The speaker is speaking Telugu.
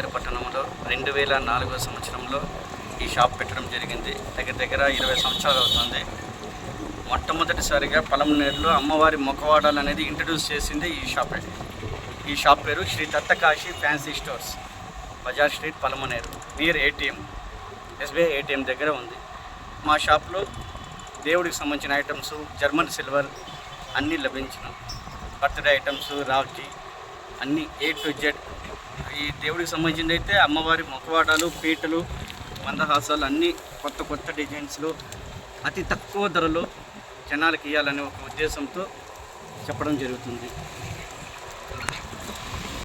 పలమనేరు పట్టణంలో 2004 సంవత్సరంలో ఈ షాప్ పెట్టడం జరిగింది. దగ్గర 20 సంవత్సరాలు అవుతుంది. మొట్టమొదటిసారిగా పలమనేరులో అమ్మవారి ముఖవాడాలు అనేది ఇంట్రడ్యూస్ చేసింది ఈ షాపే. ఈ షాప్ పేరు Shri Dattakashi fancy stores, bazaar street, Palamaneru, near ATM, SBI ATM దగ్గర ఉంది. మా షాప్లో దేవుడికి సంబంధించిన ఐటమ్స్, జర్మన్ సిల్వర్ అన్నీ లభించిన, బర్త్డే ఐటమ్స్, రాఖీ అన్నీ A to Z. ఈ దేవుడికి సంబంధించింది అయితే అమ్మవారి ముఖవాడాలు, పీటలు, మందహాసాలు అన్నీ కొత్త డిజైన్స్లో అతి తక్కువ ధరలో జనాలకు ఇవ్వాలనే ఒక ఉద్దేశంతో చెప్పడం జరుగుతుంది.